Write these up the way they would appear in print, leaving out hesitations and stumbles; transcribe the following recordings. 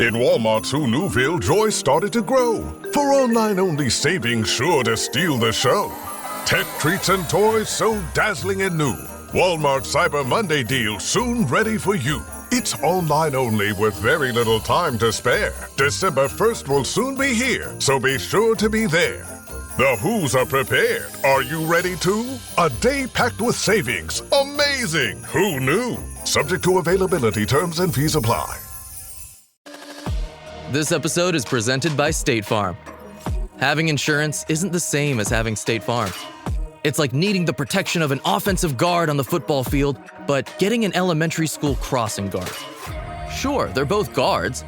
In Walmart's Who Newville, joy started to grow. For online-only savings sure to steal the show. Tech treats and toys so dazzling and new. Walmart Cyber Monday deal soon ready for you. It's online only with very little time to spare. December 1st will soon be here, so be sure to be there. The Who's are prepared. Are you ready too? A day packed with savings. Amazing! Who knew? Subject to availability, terms and fees apply. This episode is presented by State Farm. Having insurance isn't the same as having State Farm. It's like needing the protection of an offensive guard on the football field, but getting an elementary school crossing guard. Sure, they're both guards,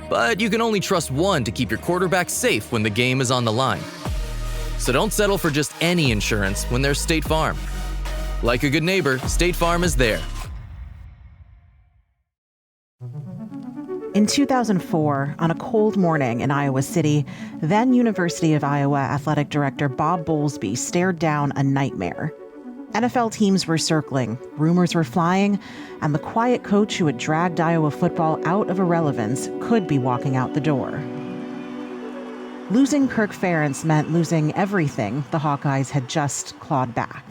but you can only trust one to keep your quarterback safe when the game is on the line. So don't settle for just any insurance when there's State Farm. Like a good neighbor, State Farm is there. In 2004, on a cold morning in Iowa City, then University of Iowa athletic director Bob Bowlesby stared down a nightmare. NFL teams were circling, rumors were flying, and the quiet coach who had dragged Iowa football out of irrelevance could be walking out the door. Losing Kirk Ferentz meant losing everything the Hawkeyes had just clawed back.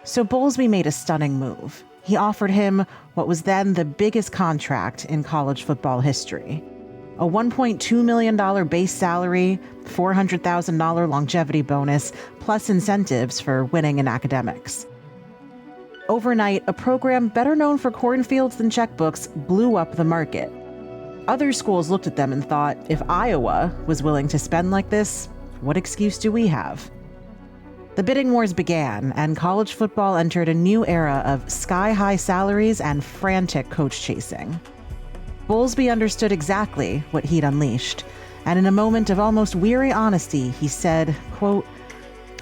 So Bowlesby made a stunning move. He offered him what was then the biggest contract in college football history. A $1.2 million base salary, $400,000 longevity bonus, plus incentives for winning in academics. Overnight, a program better known for cornfields than checkbooks blew up the market. Other schools looked at them and thought, if Iowa was willing to spend like this, what excuse do we have? The bidding wars began, and college football entered a new era of sky-high salaries and frantic coach chasing. Bowlesby understood exactly what he'd unleashed, and in a moment of almost weary honesty, he said, quote,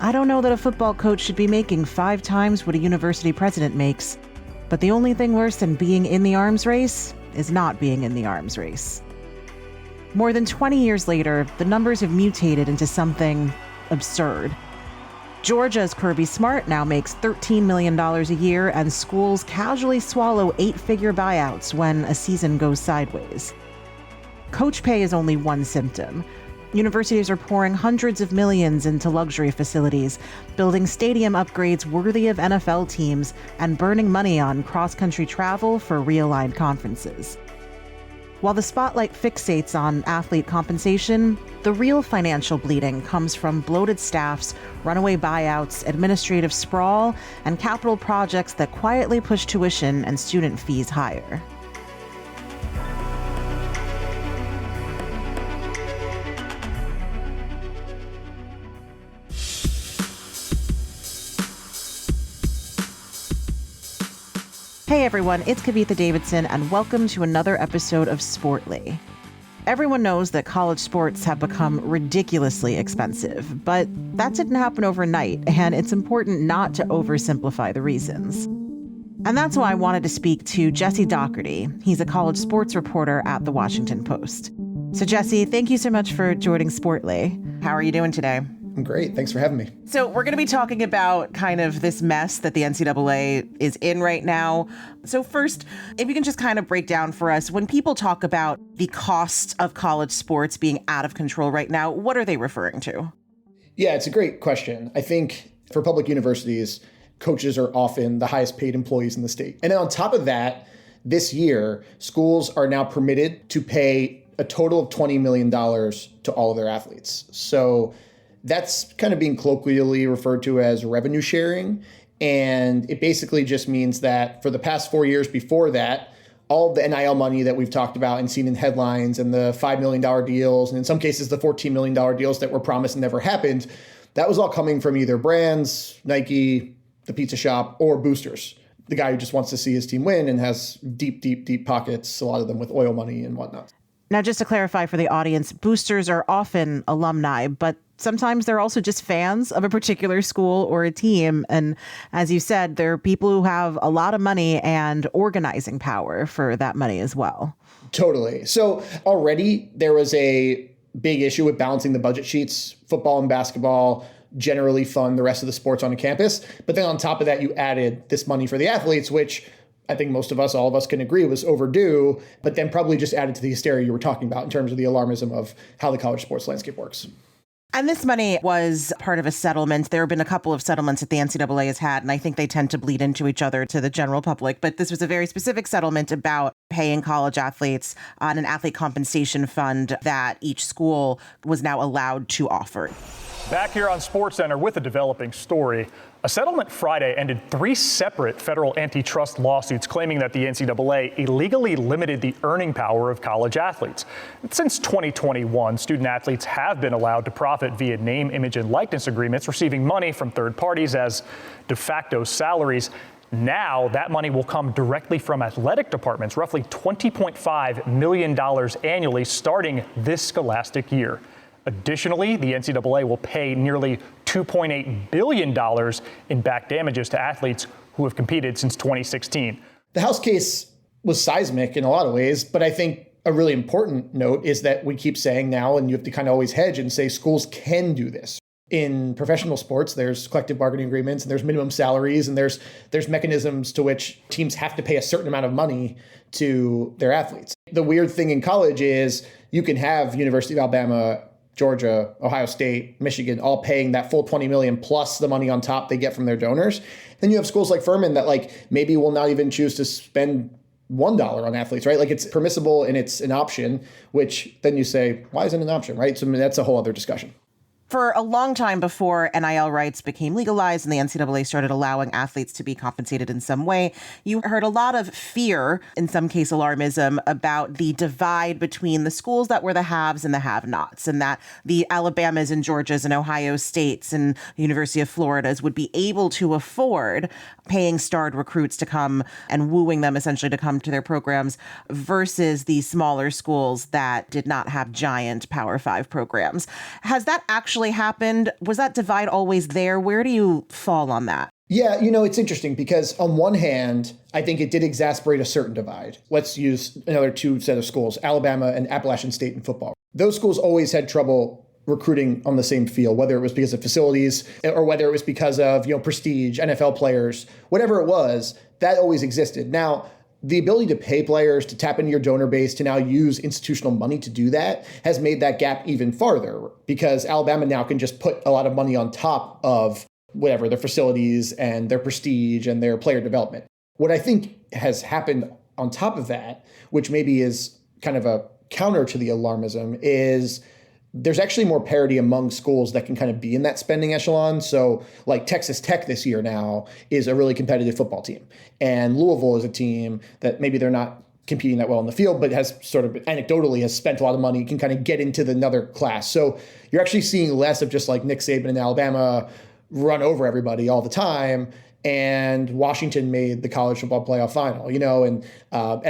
"I don't know that a football coach should be making 5 times what a university president makes, but the only thing worse than being in the arms race is not being in the arms race." More than 20 years later, the numbers have mutated into something absurd. Georgia's Kirby Smart now makes $13 million a year, and schools casually swallow 8-figure buyouts when a season goes sideways. Coach pay is only one symptom. Universities are pouring hundreds of millions into luxury facilities, building stadium upgrades worthy of NFL teams, and burning money on cross-country travel for realigned conferences. While the spotlight fixates on athlete compensation, the real financial bleeding comes from bloated staffs, runaway buyouts, administrative sprawl, and capital projects that quietly push tuition and student fees higher. Hey everyone, it's Kavitha Davidson, and welcome to another episode of Sportly. Everyone knows that college sports have become ridiculously expensive, but that didn't happen overnight, and it's important not to oversimplify the reasons. And that's why I wanted to speak to Jesse Dougherty. He's a college sports reporter at The Washington Post. So Jesse, thank you so much for joining Sportly. How are you doing today? I'm great. Thanks for having me. So we're going to be talking about kind of this mess that the NCAA is in right now. So first, if you can just kind of break down for us, when people talk about the cost of college sports being out of control right now, what are they referring to? Yeah, it's a great question. I think for public universities, coaches are often the highest paid employees in the state. And then on top of that, this year, schools are now permitted to pay a total of $20 million to all of their athletes. So that's kind of being colloquially referred to as revenue sharing. And it basically just means that for the past 4 years before that, all of the NIL money that we've talked about and seen in headlines and the $5 million deals, and in some cases the $14 million deals that were promised and never happened, that was all coming from either brands, Nike, the pizza shop, or boosters. The guy who just wants to see his team win and has deep, deep, deep pockets, a lot of them with oil money and whatnot. Now, just to clarify for the audience, boosters are often alumni, but sometimes they're also just fans of a particular school or a team. And as you said, they're people who have a lot of money and organizing power for that money as well. Totally. So already there was a big issue with balancing the budget sheets. Football and basketball generally fund the rest of the sports on a campus. But then on top of that, you added this money for the athletes, which I think most of us, all of us can agree was overdue, but then probably just added to the hysteria you were talking about in terms of the alarmism of how the college sports landscape works. And this money was part of a settlement. There have been a couple of settlements that the NCAA has had, and I think they tend to bleed into each other to the general public. But this was a very specific settlement about paying college athletes on an athlete compensation fund that each school was now allowed to offer. Back here on SportsCenter with a developing story. A settlement Friday ended 3 separate federal antitrust lawsuits claiming that the NCAA illegally limited the earning power of college athletes. Since 2021, student athletes have been allowed to profit via name, image, and likeness agreements, receiving money from third parties as de facto salaries. Now that money will come directly from athletic departments, roughly $20.5 million annually starting this scholastic year. Additionally, the NCAA will pay nearly $2.8 billion in back damages to athletes who have competed since 2016. The House case was seismic in a lot of ways, but I think a really important note is that we keep saying now, and you have to kind of always hedge and say schools can do this. In professional sports, there's collective bargaining agreements and there's minimum salaries and there's mechanisms to which teams have to pay a certain amount of money to their athletes. The weird thing in college is you can have University of Alabama, Georgia, Ohio State, Michigan, all paying that full $20 million plus the money on top they get from their donors. Then you have schools like Furman that maybe will not even choose to spend $1 on athletes, right? It's permissible and it's an option, which then you say, why isn't it an option, right? So that's a whole other discussion. For a long time before NIL rights became legalized and the NCAA started allowing athletes to be compensated in some way, you heard a lot of fear, in some case alarmism, about the divide between the schools that were the haves and the have-nots, and that the Alabamas and Georgias and Ohio States and University of Floridas would be able to afford paying starred recruits to come and wooing them essentially to come to their programs versus the smaller schools that did not have giant Power 5 programs. Has that actually happened? Was that divide always there? Where do you fall on that? Yeah, it's interesting because on one hand, I think it did exacerbate a certain divide. Let's use another 2 set of schools, Alabama and Appalachian State in football. Those schools always had trouble recruiting on the same field, whether it was because of facilities or whether it was because of, prestige, NFL players, whatever it was, that always existed. Now, the ability to pay players, to tap into your donor base, to now use institutional money to do that has made that gap even farther because Alabama now can just put a lot of money on top of whatever, their facilities and their prestige and their player development. What I think has happened on top of that, which maybe is kind of a counter to the alarmism, is there's actually more parity among schools that can kind of be in that spending echelon. So Texas Tech this year now is a really competitive football team. And Louisville is a team that maybe they're not competing that well in the field, but has sort of anecdotally has spent a lot of money, can kind of get into another class. So you're actually seeing less of just Nick Saban in Alabama run over everybody all the time. And Washington made the college football playoff final, and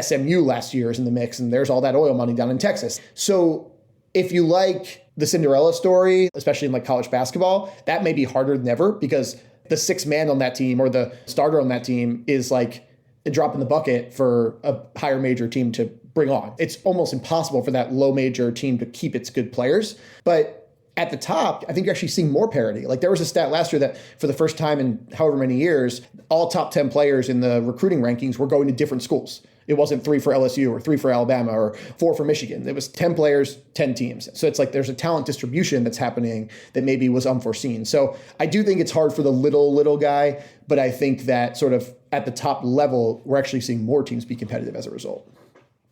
SMU last year is in the mix, and there's all that oil money down in Texas. So if you like the Cinderella story, especially in college basketball, that may be harder than ever because the 6th man on that team or the starter on that team is a drop in the bucket for a higher major team to bring on. It's almost impossible for that low major team to keep its good players. But at the top, I think you're actually seeing more parity. There was a stat last year that for the first time in however many years, all top 10 players in the recruiting rankings were going to different schools. It wasn't 3 for LSU or 3 for Alabama or 4 for Michigan. It was 10 players, 10 teams. So it's there's a talent distribution that's happening that maybe was unforeseen. So I do think it's hard for the little guy, but I think that sort of at the top level, we're actually seeing more teams be competitive as a result.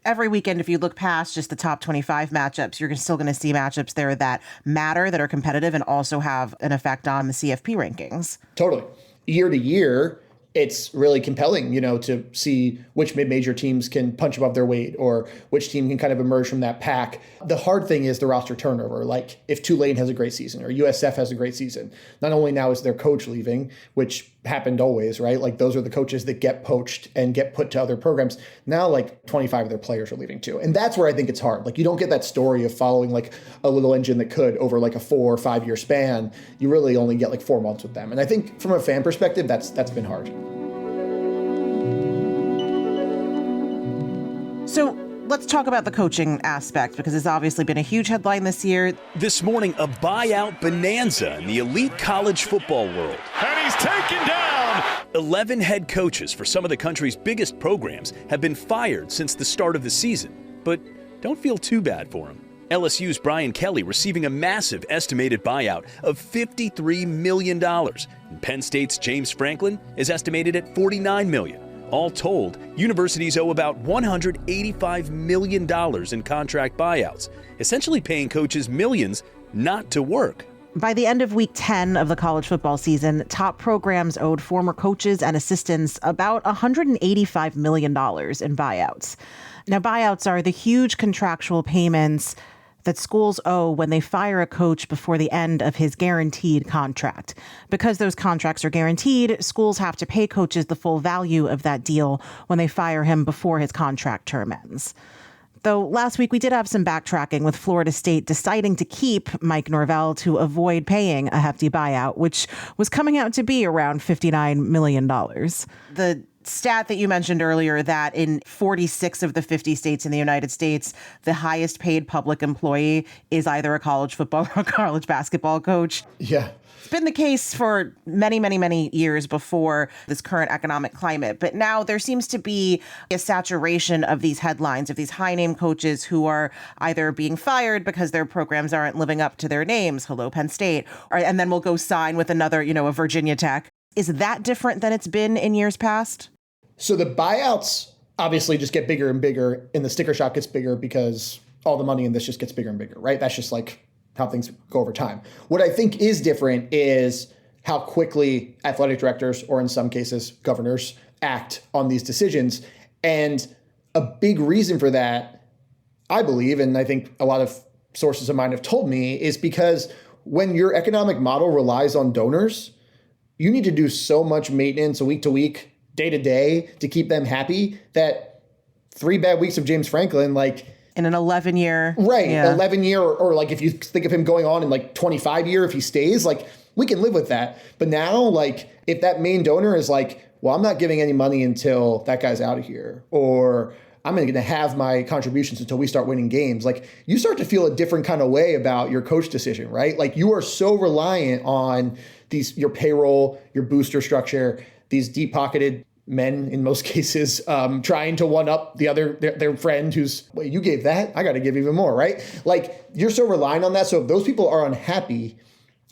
Every weekend, if you look past just the top 25 matchups, you're still going to see matchups there that matter, that are competitive, and also have an effect on the CFP rankings. Totally. Year to year, it's really compelling, to see which mid-major teams can punch above their weight or which team can kind of emerge from that pack. The hard thing is the roster turnover. If Tulane has a great season or USF has a great season, not only now is their coach leaving, which happened always, right? Those are the coaches that get poached and get put to other programs. Now, 25 of their players are leaving too. And that's where I think it's hard. You don't get that story of following a little engine that could over a 4 or 5 year span. You really only get 4 months with them. And I think from a fan perspective, that's been hard. So let's talk about the coaching aspect, because it's obviously been a huge headline this year. This morning, a buyout bonanza in the elite college football world. And he's taken down. 11 head coaches for some of the country's biggest programs have been fired since the start of the season, but don't feel too bad for them. LSU's Brian Kelly receiving a massive estimated buyout of $53 million, and Penn State's James Franklin is estimated at $49 million. All told, universities owe about $185 million in contract buyouts, essentially paying coaches millions not to work. By the end of week 10 of the college football season, top programs owed former coaches and assistants about $185 million in buyouts. Now, buyouts are the huge contractual payments that schools owe when they fire a coach before the end of his guaranteed contract. Because those contracts are guaranteed, schools have to pay coaches the full value of that deal when they fire him before his contract term ends. Though last week we did have some backtracking with Florida State deciding to keep Mike Norvell to avoid paying a hefty buyout, which was coming out to be around $59 million. The stat that you mentioned earlier, that in 46 of the 50 states in the United States, the highest paid public employee is either a college football or college basketball coach. Yeah. It's been the case for many, many, many years before this current economic climate. But now there seems to be a saturation of these headlines, of these high-name coaches who are either being fired because their programs aren't living up to their names, hello, Penn State, and then we'll go sign with another, a Virginia Tech. Is that different than it's been in years past? So the buyouts obviously just get bigger and bigger, and the sticker shock gets bigger because all the money in this just gets bigger and bigger, right? That's just like how things go over time. What I think is different is how quickly athletic directors, or in some cases governors, act on these decisions. And a big reason for that, I believe, and I think a lot of sources of mine have told me, is because when your economic model relies on donors, you need to do so much maintenance week to week, day to day, to keep them happy, that 3 bad weeks of James Franklin, in an 11-year. Right. Yeah. 11-year, or if you think of him going on in 25-year, if he stays, we can live with that. But now, if that main donor is well, I'm not giving any money until that guy's out of here, or I'm going to have my contributions until we start winning games. You start to feel a different kind of way about your coach decision, right? You are so reliant on your payroll, your booster structure, these deep-pocketed men in most cases trying to one up their friend who's, well, you gave that, I got to give even more, right? You're so reliant on that. So if those people are unhappy,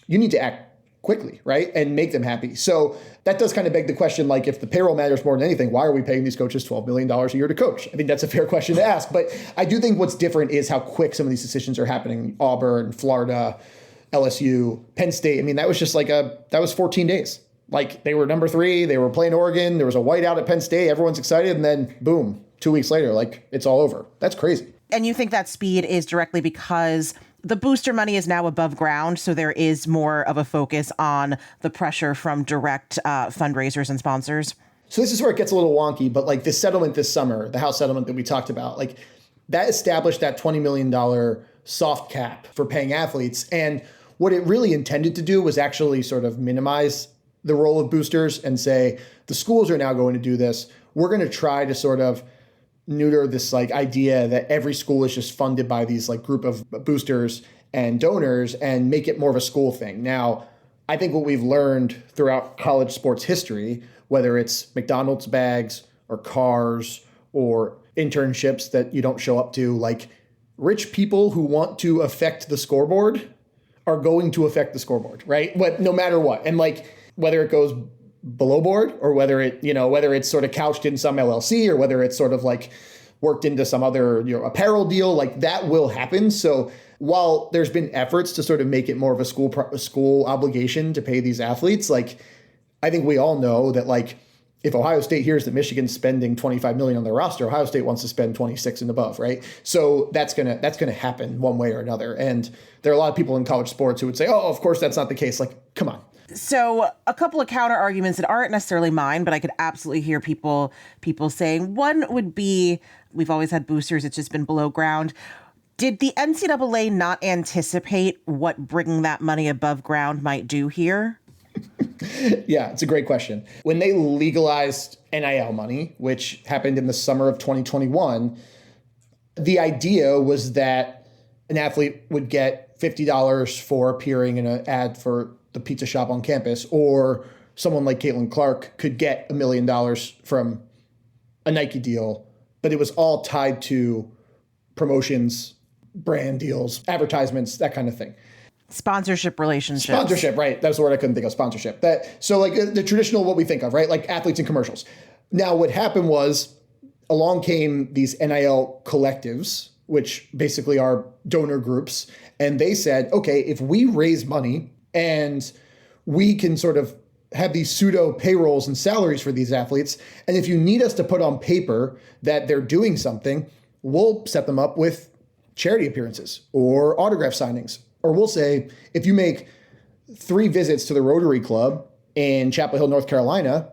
you need to act quickly, right? And make them happy. So that does kind of beg the question, if the payroll matters more than anything, why are we paying these coaches $12 million a year to coach? I think that's a fair question to ask. But I do think what's different is how quick some of these decisions are happening. Auburn, Florida, LSU, Penn State. I mean, that was just that was 14 days. They were number 3, they were playing Oregon, there was a whiteout at Penn State, everyone's excited, and then boom, 2 weeks later, it's all over. That's crazy. And you think that speed is directly because the booster money is now above ground, so there is more of a focus on the pressure from direct fundraisers and sponsors? So this is where it gets a little wonky, but this settlement this summer, the House settlement that we talked about, that established that $20 million soft cap for paying athletes. And what it really intended to do was actually sort of minimize the role of boosters and say, the schools are now going to do this. We're going to try to sort of neuter this idea that every school is just funded by these group of boosters and donors, and make it more of a school thing. Now, I think what we've learned throughout college sports history, whether it's McDonald's bags or cars or internships that you don't show up to, rich people who want to affect the scoreboard are going to affect the scoreboard, right? No matter what. And whether it goes below board, or whether it's sort of couched in some LLC, or whether it's sort of worked into some other apparel deal, that will happen. So while there's been efforts to sort of make it more of a school obligation to pay these athletes, I think we all know that if Ohio State hears that Michigan's spending $25 million on their roster, Ohio State wants to spend 26 and above, right? So that's gonna happen one way or another. And there are a lot of people in college sports who would say, oh, of course that's not the case. Come on. So a couple of counter arguments that aren't necessarily mine, but I could absolutely hear people saying. One would be, we've always had boosters, it's just been below ground. Did the NCAA not anticipate what bringing that money above ground might do here? Yeah, it's a great question. When they legalized NIL money, which happened in the summer of 2021, the idea was that an athlete would get $50 for appearing in an ad for the pizza shop on campus, or someone like Caitlin Clark could get $1 million from a Nike deal, but it was all tied to promotions, brand deals, advertisements, that kind of thing. Sponsorship relationships. Sponsorship, right. That's the word I couldn't think of, sponsorship. So like the traditional, what we think of, right? Like athletes and commercials. Now what happened was along came these NIL collectives, which basically are donor groups. And they said, okay, if we raise money and we can sort of have these pseudo payrolls and salaries for these athletes, and if you need us to put on paper that they're doing something, we'll set them up with charity appearances or autograph signings. Or we'll say, if you make 3 visits to the Rotary Club in Chapel Hill, North Carolina,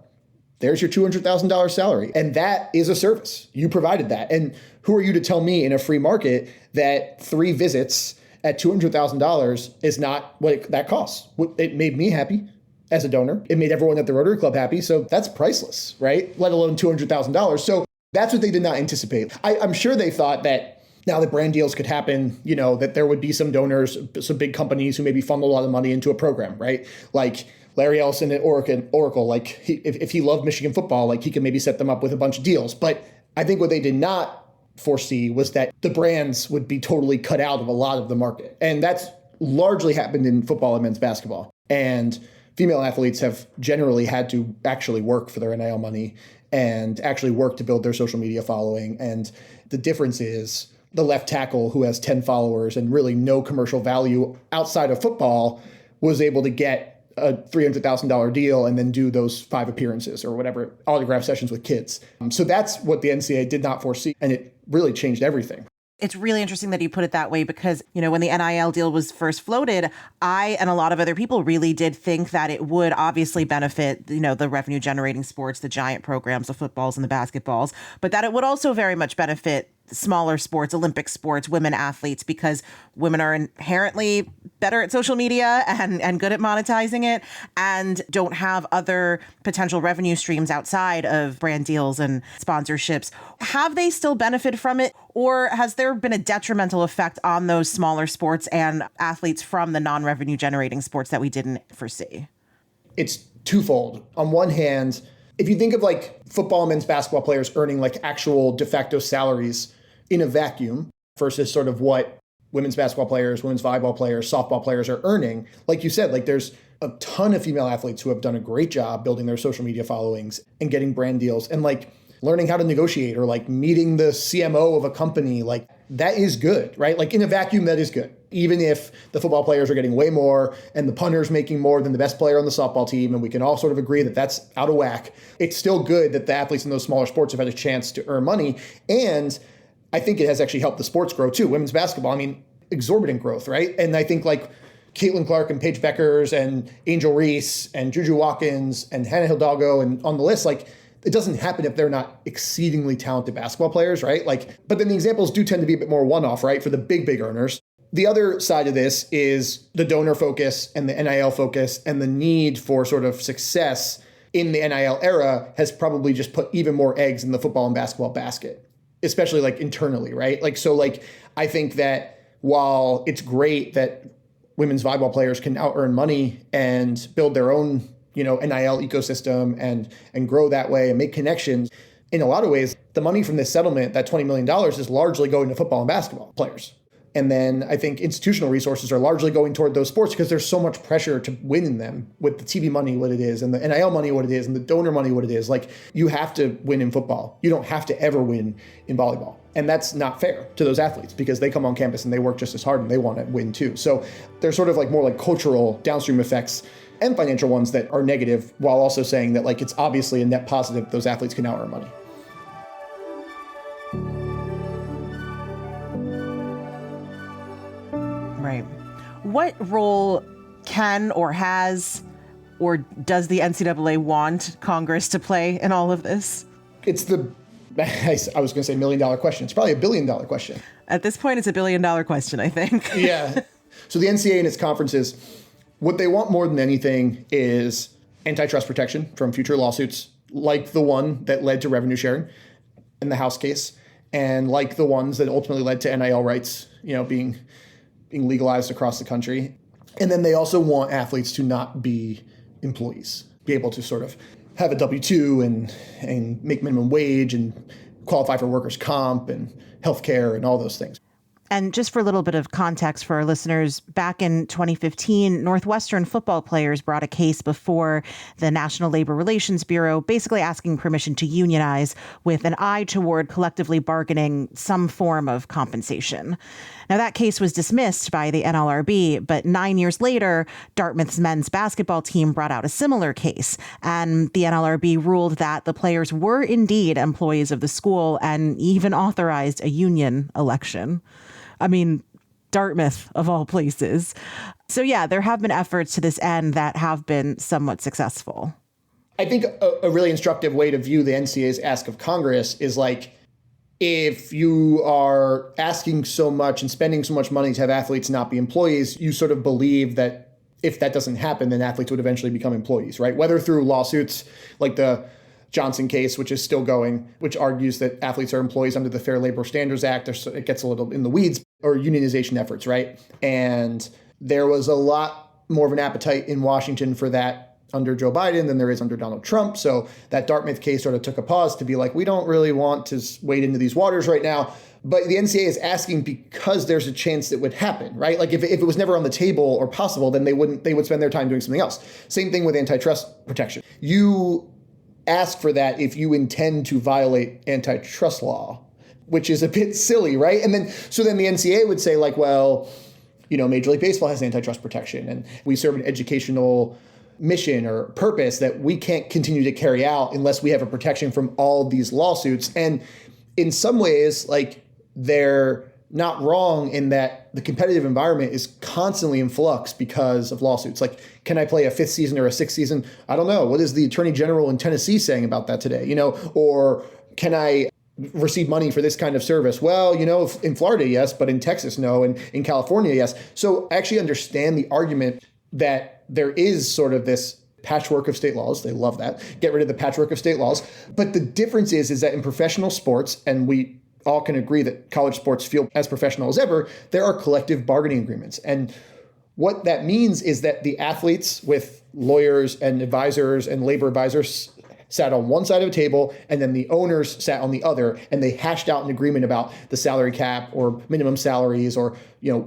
there's your $200,000 salary. And that is a service. You provided that. And who are you to tell me in a free market that 3 visits at $200,000 is not what that costs? It made me happy as a donor. It made everyone at the Rotary Club happy. So that's priceless, right? Let alone $200,000. So that's what they did not anticipate. I'm sure they thought that now that brand deals could happen, that there would be some donors, some big companies who maybe funnel a lot of money into a program, right? Like Larry Ellison at Oracle, like if he loved Michigan football, like he could maybe set them up with a bunch of deals. But I think what they did not foresee was that the brands would be totally cut out of a lot of the market. And that's largely happened in football and men's basketball. And female athletes have generally had to actually work for their NIL money and actually work to build their social media following. And the difference is the left tackle who has 10 followers and really no commercial value outside of football was able to get a $300,000 deal and then do those 5 appearances or whatever, autograph sessions with kids. So that's what the NCAA did not foresee. And it really changed everything. It's really interesting that you put it that way because, when the NIL deal was first floated, I and a lot of other people really did think that it would obviously benefit, the revenue generating sports, the giant programs, the footballs and the basketballs, but that it would also very much benefit smaller sports, Olympic sports, women athletes, because women are inherently better at social media and good at monetizing it and don't have other potential revenue streams outside of brand deals and sponsorships. Have they still benefited from it, or has there been a detrimental effect on those smaller sports and athletes from the non-revenue generating sports that we didn't foresee? It's twofold. On one hand, if you think of like football and men's basketball players earning like actual de facto salaries in a vacuum versus sort of what women's basketball players, women's volleyball players, softball players are earning, like you said, like there's a ton of female athletes who have done a great job building their social media followings and getting brand deals and like learning how to negotiate or like meeting the CMO of a company. Like that is good, right? Like in a vacuum, that is good. Even if the football players are getting way more and the punter's making more than the best player on the softball team, and we can all sort of agree that that's out of whack, it's still good that the athletes in those smaller sports have had a chance to earn money. And I think it has actually helped the sports grow too. Women's basketball, exorbitant growth, right? And I think like Caitlin Clark and Paige Beckers and Angel Reese and Juju Watkins and Hannah Hidalgo and on the list, like it doesn't happen if they're not exceedingly talented basketball players, right? Like, but then the examples do tend to be a bit more one-off, right? For the big earners. The other side of this is the donor focus and the NIL focus and the need for sort of success in the NIL era has probably just put even more eggs in the football and basketball basket, especially like internally, right? Like, so like, I think that while it's great that women's volleyball players can now earn money and build their own, NIL ecosystem and grow that way and make connections, in a lot of ways, the money from this settlement, that $20 million, is largely going to football and basketball players. And then I think institutional resources are largely going toward those sports because there's so much pressure to win in them with the TV money, what it is, and the NIL money, what it is, and the donor money, what it is. Like, you have to win in football. You don't have to ever win in volleyball. And that's not fair to those athletes because they come on campus and they work just as hard and they want to win too. So there's sort of like more like cultural downstream effects and financial ones that are negative, while also saying that like it's obviously a net positive that those athletes can now earn money. Right. What role can or has or does the NCAA want Congress to play in all of this? It's I was going to say $1 million question. It's probably $1 billion question. At this point, it's $1 billion question, I think. Yeah. So the NCAA and its conferences, what they want more than anything is antitrust protection from future lawsuits, like the one that led to revenue sharing in the House case, and like the ones that ultimately led to NIL rights, being legalized across the country. And then they also want athletes to not be employees. be able to sort of have a W-2 and make minimum wage and qualify for workers' comp and healthcare and all those things. And just for a little bit of context for our listeners, back in 2015, Northwestern football players brought a case before the National Labor Relations Bureau, basically asking permission to unionize with an eye toward collectively bargaining some form of compensation. Now, that case was dismissed by the NLRB, but 9 years later, Dartmouth's men's basketball team brought out a similar case, and the NLRB ruled that the players were indeed employees of the school and even authorized a union election. I mean, Dartmouth, of all places. So, yeah, there have been efforts to this end that have been somewhat successful. I think a really instructive way to view the NCAA's ask of Congress is like, if you are asking so much and spending so much money to have athletes not be employees, you sort of believe that if that doesn't happen, then athletes would eventually become employees, right? Whether through lawsuits like the Johnson case, which is still going, which argues that athletes are employees under the Fair Labor Standards Act. It gets a little in the weeds, or unionization efforts, right? And there was a lot more of an appetite in Washington for that under Joe Biden than there is under Donald Trump. So that Dartmouth case sort of took a pause to be like, we don't really want to wade into these waters right now. But the NCAA is asking because there's a chance it would happen, right? Like if it was never on the table or possible, then they would spend their time doing something else. Same thing with antitrust protection. You ask for that if you intend to violate antitrust law, which is a bit silly, right? And then the NCAA would say like, well, Major League Baseball has antitrust protection and we serve an educational mission or purpose that we can't continue to carry out unless we have a protection from all of these lawsuits. And in some ways, like, they're not wrong in that the competitive environment is constantly in flux because of lawsuits. Like, can I play a 5th season or a 6th season? I don't know. What is the Attorney General in Tennessee saying about that today? Or can I receive money for this kind of service? Well, in Florida, yes, but in Texas, no, and in California, yes. So I actually understand the argument that there is sort of this patchwork of state laws. They love that. Get rid of the patchwork of state laws. But the difference is that in professional sports, and we all can agree that college sports feel as professional as ever, there are collective bargaining agreements. And what that means is that the athletes with lawyers and advisors and labor advisors sat on one side of the table, and then the owners sat on the other, and they hashed out an agreement about the salary cap or minimum salaries or,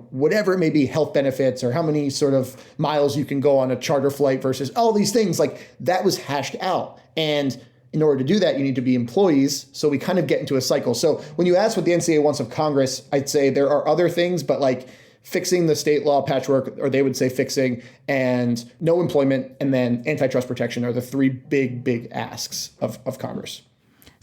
whatever it may be, health benefits or how many sort of miles you can go on a charter flight versus all these things. Like, that was hashed out. And in order to do that, you need to be employees. So we kind of get into a cycle. So when you ask what the NCAA wants of Congress, I'd say there are other things, but like fixing the state law patchwork, or they would say fixing, and no employment, and then antitrust protection are the three big asks of Congress.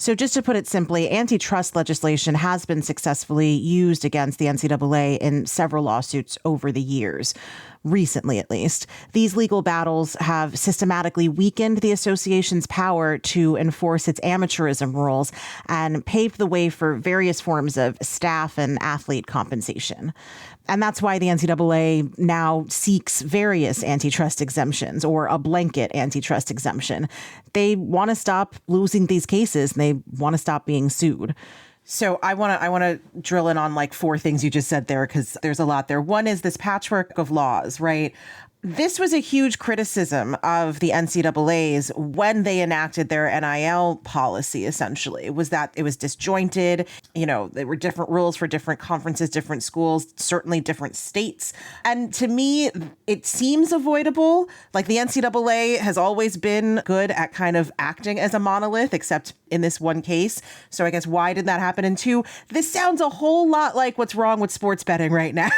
So just to put it simply, antitrust legislation has been successfully used against the NCAA in several lawsuits over the years, recently at least. These legal battles have systematically weakened the association's power to enforce its amateurism rules and paved the way for various forms of staff and athlete compensation. And that's why the NCAA now seeks various antitrust exemptions or a blanket antitrust exemption. They want to stop losing these cases and they want to stop being sued. So I want to drill in on like 4 things you just said there, because there's a lot there. One is this patchwork of laws, right? This was a huge criticism of the NCAA's when they enacted their NIL policy, essentially, was that it was disjointed. There were different rules for different conferences, different schools, certainly different states. And to me, it seems avoidable. Like, the NCAA has always been good at kind of acting as a monolith, except in this one case. So I guess why did that happen? And 2, this sounds a whole lot like what's wrong with sports betting right now.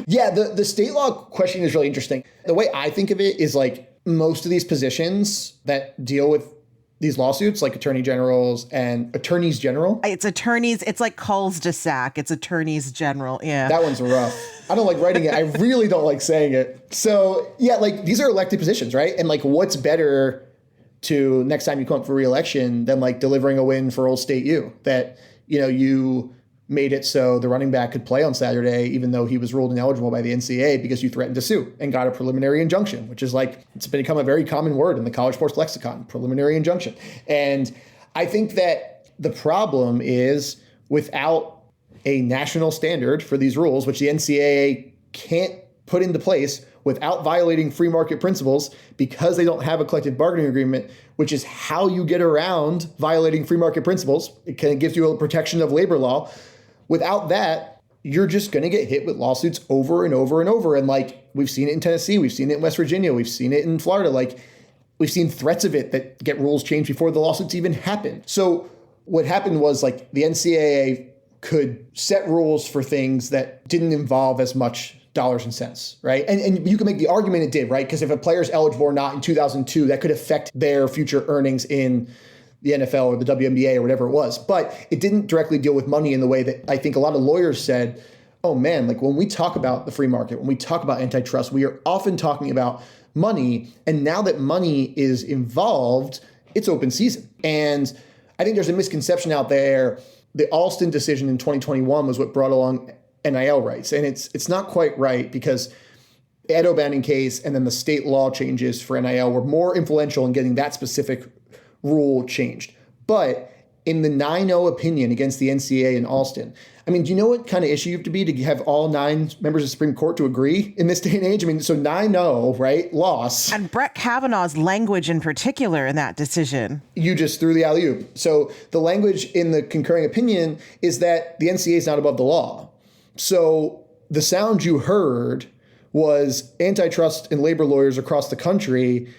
Yeah, the state law question is really interesting. The way I think of it is like most of these positions that deal with these lawsuits, like attorney generals and attorneys general. It's attorneys. It's like calls de sac. It's attorneys general. Yeah. That one's rough. I don't like writing it. I really don't like saying it. So yeah, like these are elected positions, right? And like, what's better to next time you come up for re-election than like delivering a win for Old State U, that, you made it so the running back could play on Saturday, even though he was ruled ineligible by the NCAA because you threatened to sue and got a preliminary injunction, which is like, it's become a very common word in the college sports lexicon, preliminary injunction. And I think that the problem is without a national standard for these rules, which the NCAA can't put into place, without violating free market principles because they don't have a collective bargaining agreement, which is how you get around violating free market principles. It kind of gives you a protection of labor law. Without that, you're just going to get hit with lawsuits over and over and over. And like, we've seen it in Tennessee, we've seen it in West Virginia, we've seen it in Florida. Like, we've seen threats of it that get rules changed before the lawsuits even happen. So what happened was like the NCAA could set rules for things that didn't involve as much dollars and cents, right? And you can make the argument it did, right? Because if a player's eligible or not in 2002, that could affect their future earnings in the NFL or the WNBA or whatever it was. But it didn't directly deal with money in the way that I think a lot of lawyers said, oh man, like when we talk about the free market, when we talk about antitrust, we are often talking about money. And now that money is involved, it's open season. And I think there's a misconception out there. The Alston decision in 2021 was what brought along NIL rights. And it's not quite right because the Ed O'Bannon case and then the state law changes for NIL were more influential in getting that specific rule changed. But in the 9-0 opinion against the NCAA in Alston, I mean, do you know what kind of issue you have to be to have all 9 members of the Supreme Court to agree in this day and age? I mean, so 9-0, right? Loss. And Brett Kavanaugh's language in particular in that decision. You just threw the alley-oop. So the language in the concurring opinion is that the NCAA is not above the law. So the sound you heard was antitrust and labor lawyers across the country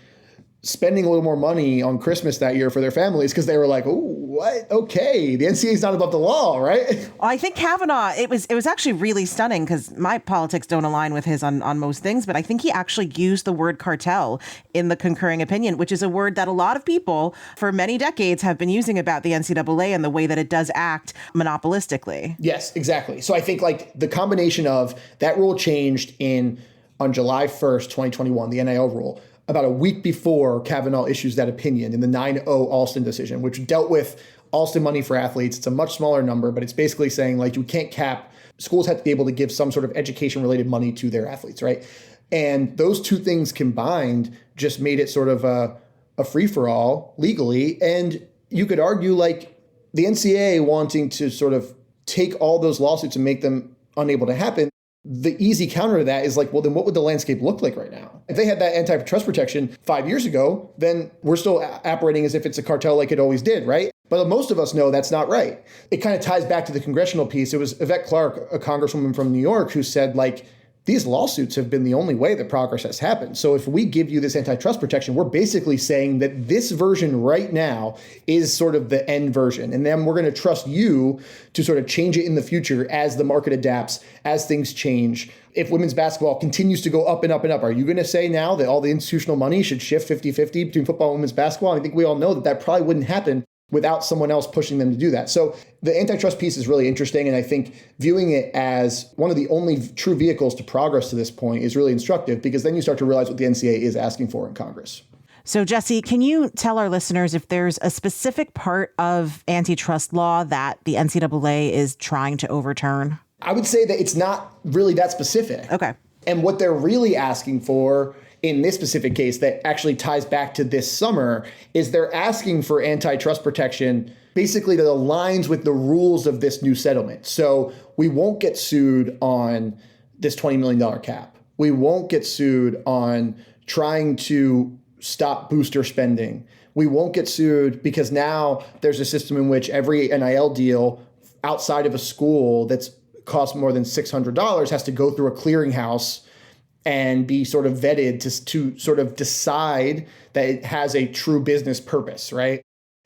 spending a little more money on Christmas that year for their families because they were like, oh, what? Okay, the NCAA is not above the law, right? Well, I think Kavanaugh, it was actually really stunning because my politics don't align with his on most things, but I think he actually used the word cartel in the concurring opinion, which is a word that a lot of people for many decades have been using about the NCAA and the way that it does act monopolistically. Yes, exactly. So I think like the combination of that rule changed on July 1st, 2021, the NIL rule, about a week before Kavanaugh issues that opinion in the 9-0 Alston decision, which dealt with Alston money for athletes. It's a much smaller number, but it's basically saying like you can't cap, schools have to be able to give some sort of education-related money to their athletes, right? And those two things combined just made it sort of a free-for-all legally. And you could argue like the NCAA wanting to sort of take all those lawsuits and make them unable to happen. The easy counter to that is like, well, then what would the landscape look like right now? If they had that antitrust protection 5 years ago, then we're still operating as if it's a cartel like it always did, right? But most of us know that's not right. It kind of ties back to the congressional piece. It was Yvette Clarke, a congresswoman from New York, who said like, these lawsuits have been the only way that progress has happened. So if we give you this antitrust protection, we're basically saying that this version right now is sort of the end version. And then we're going to trust you to sort of change it in the future as the market adapts, as things change. If women's basketball continues to go up and up and up, are you going to say now that all the institutional money should shift 50-50 between football and women's basketball? I think we all know that that probably wouldn't happen without someone else pushing them to do that. So the antitrust piece is really interesting. And I think viewing it as one of the only true vehicles to progress to this point is really instructive because then you start to realize what the NCAA is asking for in Congress. So Jesse, can you tell our listeners if there's a specific part of antitrust law that the NCAA is trying to overturn? I would say that it's not really that specific. Okay. And what they're really asking for in this specific case that actually ties back to this summer is they're asking for antitrust protection basically that aligns with the rules of this new settlement. So we won't get sued on this $20 million cap. We won't get sued on trying to stop booster spending. We won't get sued because now there's a system in which every NIL deal outside of a school that's cost more than $600 has to go through a clearinghouse and be sort of vetted to sort of decide that it has a true business purpose, right?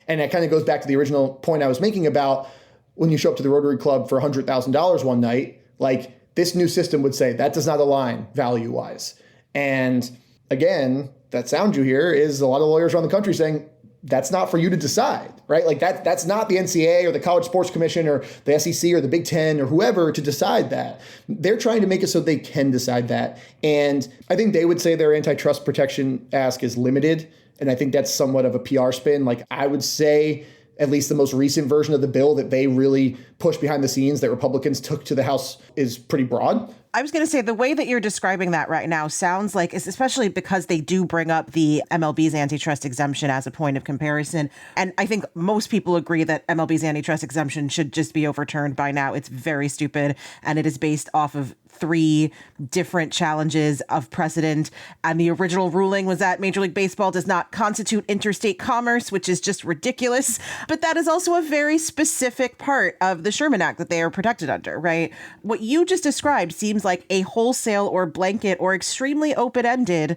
And that kind of goes back to the original point I was making about when you show up to the Rotary Club for $100,000 one night, like this new system would say that does not align value-wise. And again, that sound you hear is a lot of lawyers around the country saying, that's not for you to decide, right? Like that's not the NCAA or the College Sports Commission or the SEC or the Big Ten or whoever to decide that. They're trying to make it so they can decide that. And I think they would say their antitrust protection ask is limited. And I think that's somewhat of a PR spin. Like I would say at least the most recent version of the bill that they really push behind the scenes that Republicans took to the House is pretty broad. I was going to say the way that you're describing that right now sounds like, especially because they do bring up the MLB's antitrust exemption as a point of comparison. And I think most people agree that MLB's antitrust exemption should just be overturned by now. It's very stupid. And it is based off of 3 different challenges of precedent. And the original ruling was that Major League Baseball does not constitute interstate commerce, which is just ridiculous. But that is also a very specific part of the Sherman Act that they are protected under, right? What you just described seems like a wholesale or blanket or extremely open-ended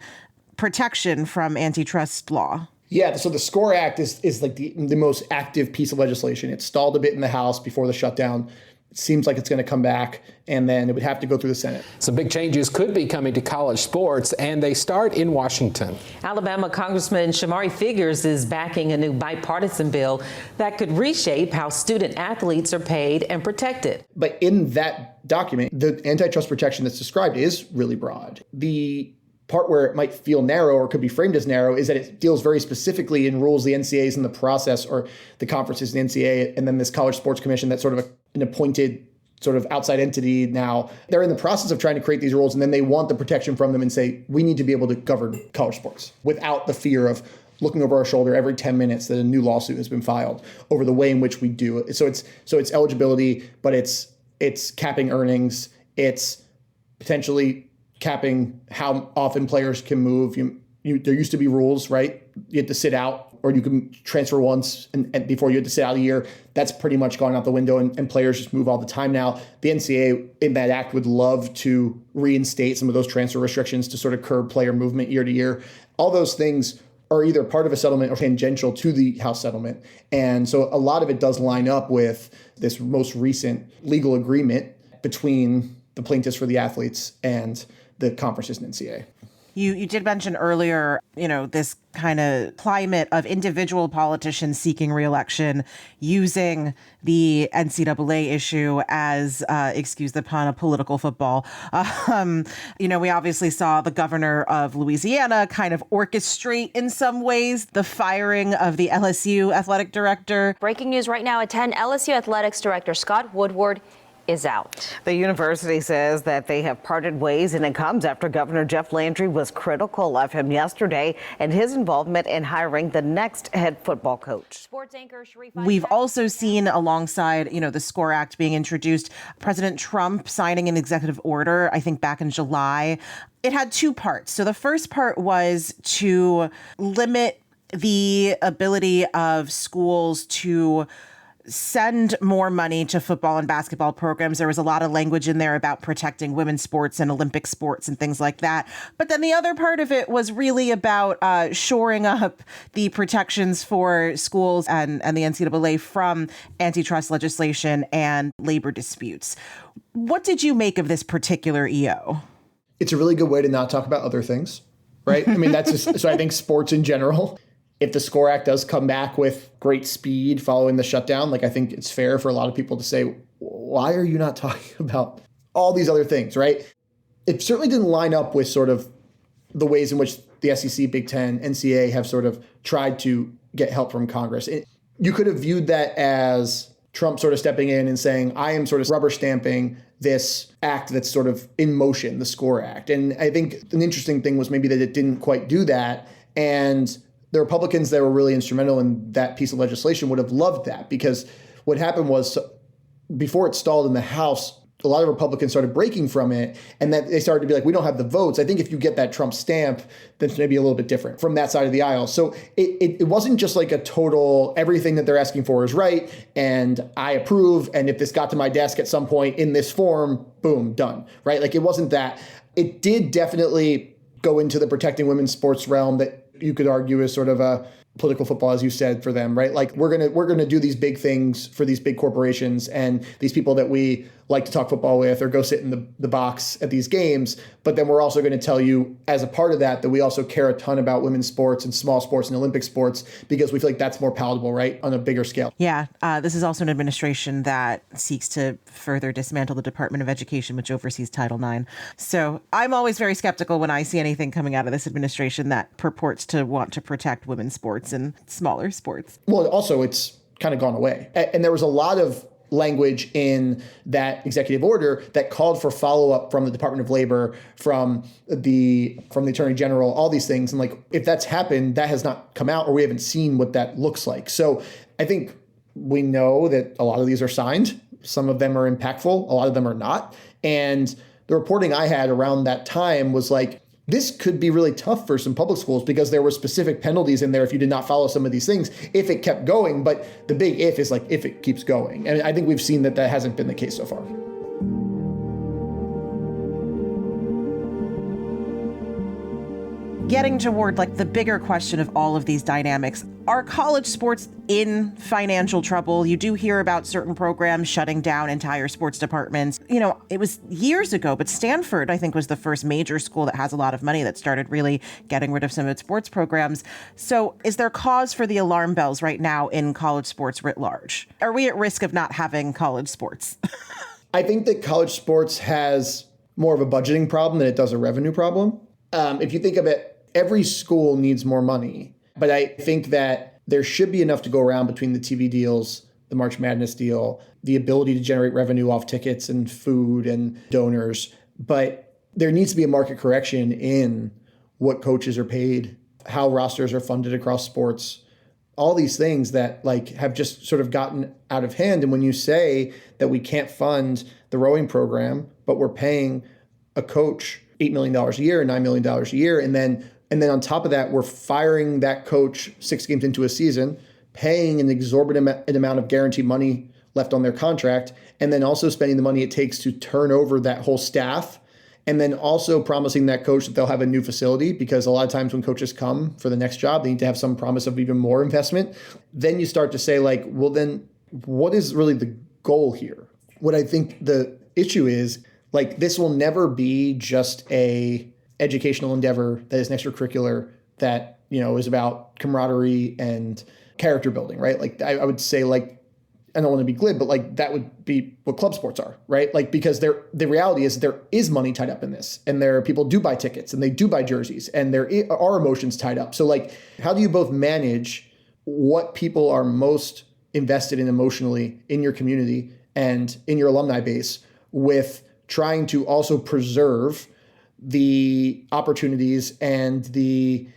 protection from antitrust law. Yeah, so the SCORE Act is like the most active piece of legislation. It stalled a bit in the House before the shutdown. It seems like it's going to come back, and then it would have to go through the Senate. Some big changes could be coming to college sports, and they start in Washington. Alabama Congressman Shamari Figures is backing a new bipartisan bill that could reshape how student athletes are paid and protected. But in that document, the antitrust protection that's described is really broad. The part where it might feel narrow or could be framed as narrow is that it deals very specifically in rules the NCAA is in the process, or the conferences in the NCAA, and then this College Sports Commission that's sort of an appointed sort of outside entity now. They're in the process of trying to create these rules, and then they want the protection from them and say, we need to be able to govern college sports without the fear of looking over our shoulder every 10 minutes that a new lawsuit has been filed over the way in which we do it. So it's eligibility, but it's capping earnings. It's potentially capping how often players can move. There used to be rules, right? You had to sit out, or you can transfer once and before you had to sit out a year. That's pretty much gone out the window, and players just move all the time now. The NCAA in that act would love to reinstate some of those transfer restrictions to sort of curb player movement year to year. All those things are either part of a settlement or tangential to the House settlement. And so a lot of it does line up with this most recent legal agreement between the plaintiffs for the athletes and the conferences in NCAA. You did mention earlier, this kind of climate of individual politicians seeking reelection using the NCAA issue as, excuse the pun, a political football. We obviously saw the governor of Louisiana kind of orchestrate in some ways the firing of the LSU athletic director. Breaking news right now at 10, LSU athletics director Scott Woodward is out. The university says that they have parted ways, and it comes after Governor Jeff Landry was critical of him yesterday and his involvement in hiring the next head football coach. Sports anchor Sharif. We've also seen alongside, the SCORE Act being introduced, President Trump signing an executive order, I think back in July. It had 2 parts. So the first part was to limit the ability of schools to send more money to football and basketball programs. There was a lot of language in there about protecting women's sports and Olympic sports and things like that. But then the other part of it was really about shoring up the protections for schools and the NCAA from antitrust legislation and labor disputes. What did you make of this particular EO? It's a really good way to not talk about other things, right? I mean, that's just, so I think sports in general, if the SCORE Act does come back with great speed following the shutdown, I think it's fair for a lot of people to say, why are you not talking about all these other things, right? It certainly didn't line up with sort of the ways in which the SEC, Big Ten, NCAA have sort of tried to get help from Congress. You could have viewed that as Trump sort of stepping in and saying, I am sort of rubber stamping this act that's sort of in motion, the SCORE Act. And I think an interesting thing was maybe that it didn't quite do that. And the Republicans that were really instrumental in that piece of legislation would have loved that, because what happened was before it stalled in the House, a lot of Republicans started breaking from it, and that they started to be like, we don't have the votes. I think if you get that Trump stamp, then it's maybe a little bit different from that side of the aisle. So it wasn't just like a total, everything that they're asking for is right, and I approve, and if this got to my desk at some point in this form, boom, done, right? It wasn't that. It did definitely go into the protecting women's sports realm that you could argue is sort of a political football, as you said, for them, right? We're gonna do these big things for these big corporations and these people that we like to talk football with or go sit in the box at these games. But then we're also going to tell you, as a part of that we also care a ton about women's sports and small sports and Olympic sports, because we feel like that's more palatable, right, on a bigger scale. Yeah, this is also an administration that seeks to further dismantle the Department of Education, which oversees Title IX. So I'm always very skeptical when I see anything coming out of this administration that purports to want to protect women's sports and smaller sports. Well, also, it's kind of gone away. And there was a lot of language in that executive order that called for follow-up from the Department of Labor, from the Attorney General, all these things. And like, if that's happened, that has not come out, or we haven't seen what that looks like. So I think we know that a lot of these are signed. Some of them are impactful. A lot of them are not. And the reporting I had around that time was like, this could be really tough for some public schools because there were specific penalties in there if you did not follow some of these things, if it kept going. But the big if is like, if it keeps going. And I think we've seen that hasn't been the case so far. Getting toward like the bigger question of all of these dynamics, are college sports in financial trouble? You do hear about certain programs shutting down entire sports departments. You know, it was years ago, but Stanford, I think, was the first major school that has a lot of money that started really getting rid of some of its sports programs. So is there cause for the alarm bells right now in college sports writ large? Are we at risk of not having college sports? I think that college sports has more of a budgeting problem than it does a revenue problem. If you think of it, every school needs more money, but I think that there should be enough to go around between the TV deals, the March Madness deal, the ability to generate revenue off tickets and food and donors. But there needs to be a market correction in what coaches are paid, how rosters are funded across sports, all these things that like have just sort of gotten out of hand. And when you say that we can't fund the rowing program, but we're paying a coach $8 million a year, $9 million a year, and then on top of that, we're firing that coach 6 games into a season, paying an exorbitant amount of guaranteed money left on their contract, and then also spending the money it takes to turn over that whole staff, and then also promising that coach that they'll have a new facility, because a lot of times when coaches come for the next job, they need to have some promise of even more investment. Then you start to say like, well, then what is really the goal here? What I think the issue is, like, this will never be just a educational endeavor that is an extracurricular that, you know, is about camaraderie and character building, right? Like, I would say, like, I don't want to be glib, but like that would be what club sports are, right? Like, because the reality is there is money tied up in this, and there are people do buy tickets and they do buy jerseys, and there are emotions tied up. So like, how do you both manage what people are most invested in emotionally in your community and in your alumni base with trying to also preserve the opportunities and the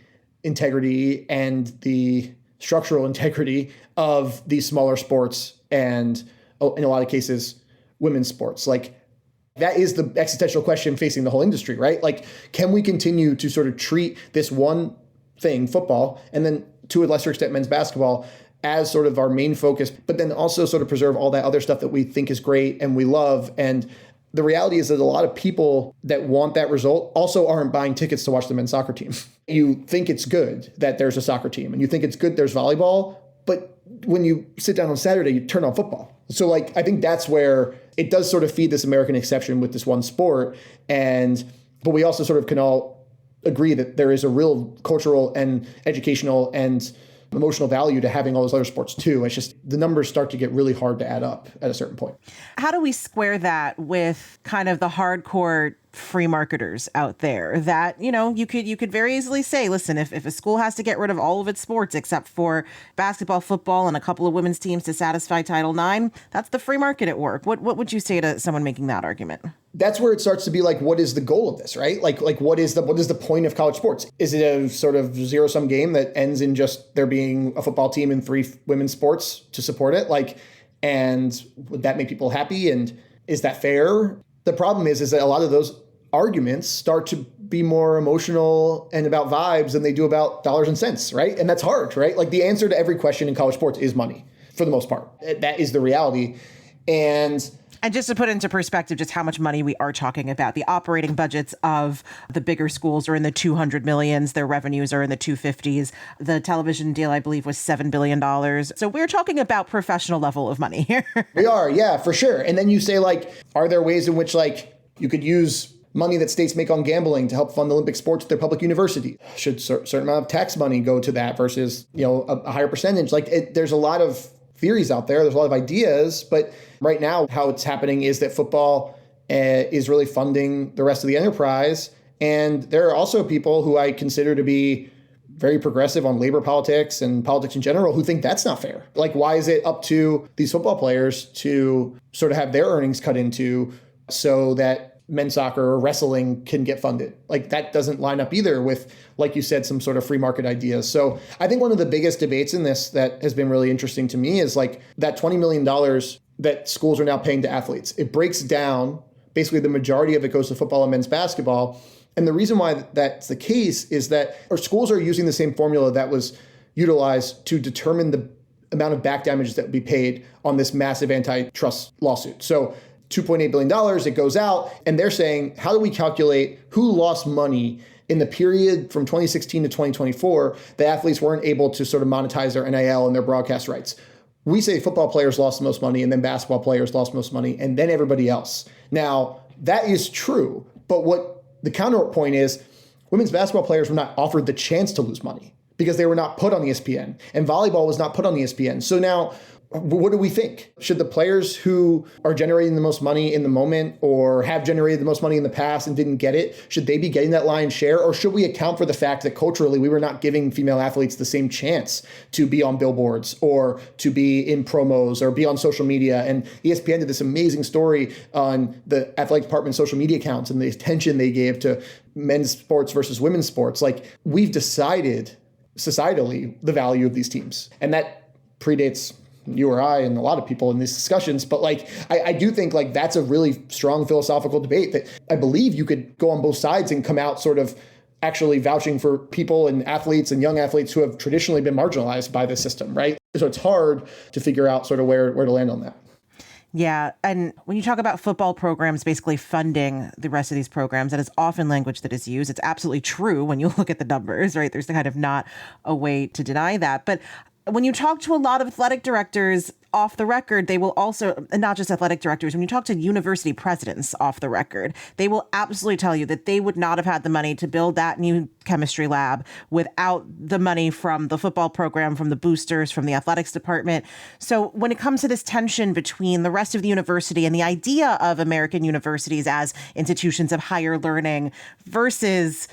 integrity and the structural integrity of these smaller sports and, in a lot of cases, women's sports? Like, that is the existential question facing the whole industry, right? Like, can we continue to sort of treat this one thing, football, and then to a lesser extent men's basketball, as sort of our main focus, but then also sort of preserve all that other stuff that we think is great and we love? And the reality is that a lot of people that want that result also aren't buying tickets to watch the men's soccer team. You think it's good that there's a soccer team, and you think it's good there's volleyball, but when you sit down on Saturday, you turn on football. So like, I think that's where it does sort of feed this American exception with this one sport. But we also sort of can all agree that there is a real cultural and educational and emotional value to having all those other sports too. It's just the numbers start to get really hard to add up at a certain point. How do we square that with kind of the hardcore free marketers out there that, you know, you could very easily say, listen, if a school has to get rid of all of its sports except for basketball, football, and a couple of women's teams to satisfy Title IX, that's the free market at work. What would you say to someone making that argument? That's where it starts to be like, what is the goal of this, right? Like what is the point of college sports? Is it a sort of zero-sum game that ends in just there being a football team and 3 women's sports to support it? Like, and would that make people happy? And is that fair? The problem is that a lot of those arguments start to be more emotional and about vibes than they do about dollars and cents, right? And that's hard, right? Like, the answer to every question in college sports is money, for the most part. That is the reality. And just to put into perspective just how much money we are talking about, the operating budgets of the bigger schools are in the 200 millions. Their revenues are in the 250s. The television deal, I believe, was $7 billion. So we're talking about professional level of money here. We are, yeah, for sure. And then you say, like, are there ways in which, like, you could use money that states make on gambling to help fund Olympic sports at their public university? Should a certain amount of tax money go to that versus, you know, a higher percentage? Like, there's a lot of theories out there. There's a lot of ideas, but right now how it's happening is that football is really funding the rest of the enterprise. And there are also people who I consider to be very progressive on labor politics and politics in general who think that's not fair. Like, why is it up to these football players to sort of have their earnings cut into so that men's soccer or wrestling can get funded? Like, that doesn't line up either with, like you said, some sort of free market ideas. So I think one of the biggest debates in this that has been really interesting to me is like that $20 million that schools are now paying to athletes. It breaks down, basically the majority of it goes to football and men's basketball. And the reason why that's the case is that our schools are using the same formula that was utilized to determine the amount of back damages that would be paid on this massive antitrust lawsuit. So $2.8 billion, it goes out, and they're saying, how do we calculate who lost money in the period from 2016 to 2024, the athletes weren't able to sort of monetize their NIL and their broadcast rights? We say football players lost the most money, and then basketball players lost most money, and then everybody else. Now, that is true, but what the counterpoint is, women's basketball players were not offered the chance to lose money because they were not put on ESPN, and volleyball was not put on ESPN. So now, what do we think? Should the players who are generating the most money in the moment or have generated the most money in the past and didn't get it, should they be getting that lion's share? Or should we account for the fact that culturally we were not giving female athletes the same chance to be on billboards or to be in promos or be on social media? And ESPN did this amazing story on the athletic department's social media accounts and the attention they gave to men's sports versus women's sports. Like, we've decided societally the value of these teams. And that predates you or I and a lot of people in these discussions. But like, I do think like that's a really strong philosophical debate that I believe you could go on both sides and come out sort of actually vouching for people and athletes and young athletes who have traditionally been marginalized by the system, right? So it's hard to figure out sort of where to land on that. Yeah. And when you talk about football programs basically funding the rest of these programs, that is often language that is used. It's absolutely true when you look at the numbers, right? There's kind of not a way to deny that. But when you talk to a lot of athletic directors off the record, they will also, and not just athletic directors, when you talk to university presidents off the record, they will absolutely tell you that they would not have had the money to build that new chemistry lab without the money from the football program, from the boosters, from the athletics department. So when it comes to this tension between the rest of the university and the idea of American universities as institutions of higher learning versus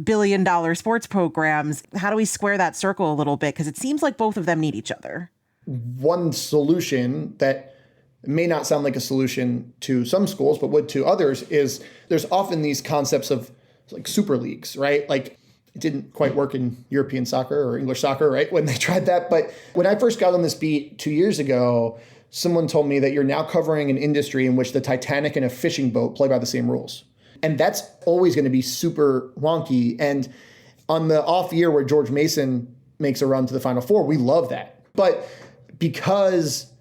billion-dollar sports programs, how do we square that circle a little bit? Because it seems like both of them need each other. One solution that may not sound like a solution to some schools, but would to others, is there's often these concepts of like super leagues, right? Like, it didn't quite work in European soccer or English soccer, right, when they tried that. But when I first got on this beat 2 years ago, someone told me that you're now covering an industry in which the Titanic and a fishing boat play by the same rules. And that's always going to be super wonky. And on the off year where George Mason makes a run to the Final Four, we love that. But because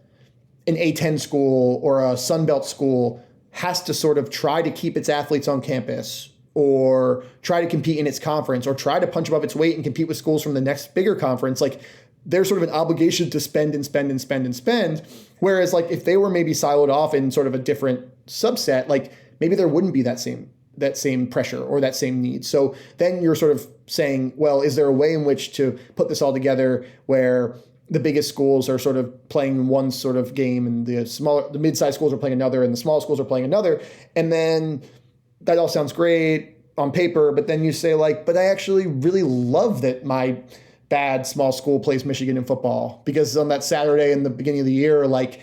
an A10 school or a Sunbelt school has to sort of try to keep its athletes on campus or try to compete in its conference or try to punch above its weight and compete with schools from the next bigger conference, like, there's sort of an obligation to spend and spend and spend and spend. Whereas like if they were maybe siloed off in sort of a different subset, like maybe there wouldn't be that same pressure or that same need. So then you're sort of saying, well, is there a way in which to put this all together where the biggest schools are sort of playing one sort of game and the mid-sized schools are playing another and the small schools are playing another? And then that all sounds great on paper, but then you say like, but I actually really love that my bad small school plays Michigan in football because on that Saturday in the beginning of the year, like,